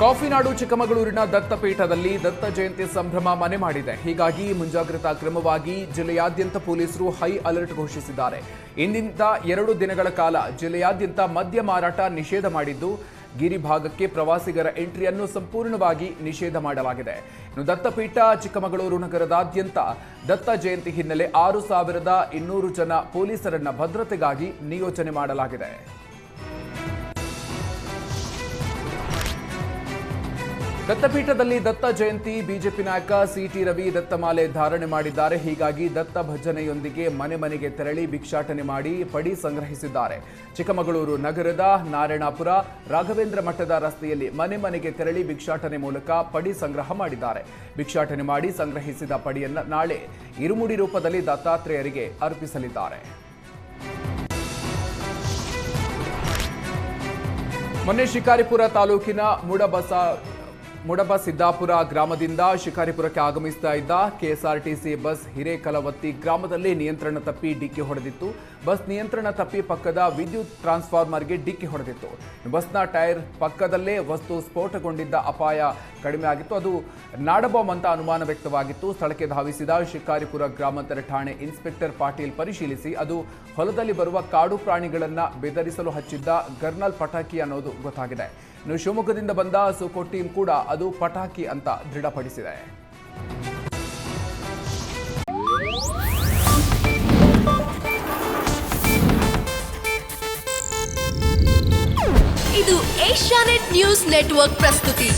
ಕಾಫಿನಾಡು ಚಿಕ್ಕಮಗಳೂರಿನ ದತ್ತಪೀಠದಲ್ಲಿ ದತ್ತ ಜಯಂತಿ ಸಂಭ್ರಮ ಮನೆ ಮಾಡಿದೆ. ಹೀಗಾಗಿ ಮುಂಜಾಗ್ರತಾ ಕ್ರಮವಾಗಿ ಜಿಲ್ಲೆಯಾದ್ಯಂತ ಪೊಲೀಸರು ಹೈ ಅಲರ್ಟ್ ಘೋಷಿಸಿದ್ದಾರೆ. ಇಂದಿನಿಂದ 2 ದಿನಗಳ ಕಾಲ ಜಿಲ್ಲೆಯಾದ್ಯಂತ ಮದ್ಯ ಮಾರಾಟ ನಿಷೇಧ ಮಾಡಿದ್ದು, ಗಿರಿ ಭಾಗಕ್ಕೆ ಪ್ರವಾಸಿಗರ ಎಂಟ್ರಿಯನ್ನು ಸಂಪೂರ್ಣವಾಗಿ ನಿಷೇಧ ಮಾಡಲಾಗಿದೆ. ಇನ್ನು ದತ್ತಪೀಠ ಚಿಕ್ಕಮಗಳೂರು ನಗರದಾದ್ಯಂತ ದತ್ತ ಜಯಂತಿ ಹಿನ್ನೆಲೆ 6200 ಜನ ಪೊಲೀಸರನ್ನ ಭದ್ರತೆಗಾಗಿ ನಿಯೋಜನೆ ಮಾಡಲಾಗಿದೆ. ದತ್ತಪೀಠದಲ್ಲಿ ದತ್ತ ಜಯಂತಿ ಬಿಜೆಪಿ ನಾಯಕ ಸಿಟಿ ರವಿ ದತ್ತಮಾಲೆ ಧಾರಣೆ ಮಾಡಿದ್ದಾರೆ. ಹೀಗಾಗಿ ದತ್ತ ಭಜನೆಯೊಂದಿಗೆ ಮನೆ ಮನೆಗೆ ತೆರಳಿ ಭಿಕ್ಷಾಟನೆ ಮಾಡಿ ಪಡಿ ಸಂಗ್ರಹಿಸಿದ್ದಾರೆ. ಚಿಕ್ಕಮಗಳೂರು ನಗರದ ನಾರಾಯಣಪುರ ರಾಘವೇಂದ್ರ ಮಠದ ರಸ್ತೆಯಲ್ಲಿ ಮನೆ ಮನೆಗೆ ತೆರಳಿ ಭಿಕ್ಷಾಟನೆ ಮೂಲಕ ಪಡಿ ಸಂಗ್ರಹ ಮಾಡಿದ್ದಾರೆ. ಭಿಕ್ಷಾಟನೆ ಮಾಡಿ ಸಂಗ್ರಹಿಸಿದ ಪಡಿಯನ್ನು ನಾಳೆ ಇರುಮುಡಿ ರೂಪದಲ್ಲಿ ದತ್ತಾತ್ರೇಯರಿಗೆ ಅರ್ಪಿಸಲಿದ್ದಾರೆ. ಮೊನ್ನೆ ಶಿಕಾರಿಪುರ ತಾಲೂಕಿನ ಮುಡಬಸಿದ್ದಾಪುರ ಗ್ರಾಮದಿಂದ ಶಿಕಾರಿಪುರಕ್ಕೆ ಆಗಮಿಸ್ತಾ ಇದ್ದ ಕೆಎಸ್ಆರ್ಟಿಸಿ ಬಸ್ ಹಿರೇಕಲವತ್ತಿ ಗ್ರಾಮದಲ್ಲಿ ನಿಯಂತ್ರಣ ತಪ್ಪಿ ಡಿಕ್ಕಿ ಹೊಡೆದಿತ್ತು. ಬಸ್ ನಿಯಂತ್ರಣ ತಪ್ಪಿ ಪಕ್ಕದ ವಿದ್ಯುತ್ ಟ್ರಾನ್ಸ್ಫಾರ್ಮರ್ಗೆ ಡಿಕ್ಕಿ ಹೊಡೆದಿತ್ತು. ಬಸ್ನ ಟೈರ್ ಪಕ್ಕದಲ್ಲೇ ವಸ್ತು ಸ್ಫೋಟಗೊಂಡಿದ್ದ ಅಪಾಯ ಕಡಿಮೆ ಆಗಿತ್ತು. ಅದು ನಾಡಬಾಂಬ್ ಅಂತ ಅನುಮಾನ ವ್ಯಕ್ತವಾಗಿತ್ತು. ಸ್ಥಳಕ್ಕೆ ಧಾವಿಸಿದ ಶಿಕಾರಿಪುರ ಗ್ರಾಮಾಂತರ ಠಾಣೆ ಇನ್ಸ್ಪೆಕ್ಟರ್ ಪಾಟೀಲ್ ಪರಿಶೀಲಿಸಿ ಅದು ಹೊಲದಲ್ಲಿ ಬರುವ ಕಾಡು ಪ್ರಾಣಿಗಳನ್ನು ಬೆದರಿಸಲು ಹಚ್ಚಿದ್ದ ಗರ್ನಲ್ ಪಟಾಕಿ ಅನ್ನೋದು ಗೊತ್ತಾಗಿದೆ. ಇನ್ನು ಶಿವಮೊಗ್ಗದಿಂದ ಬಂದ ಸುಕೋ ಟೀಮ್ ಕೂಡ ಅದು ಪಟಾಕಿ ಅಂತ ದೃಢಪಡಿಸಿದೆ. ಇದು ಏಷ್ಯಾನೆಟ್ ನ್ಯೂಸ್ ನೆಟ್ವರ್ಕ್ ಪ್ರಸ್ತುತಿ.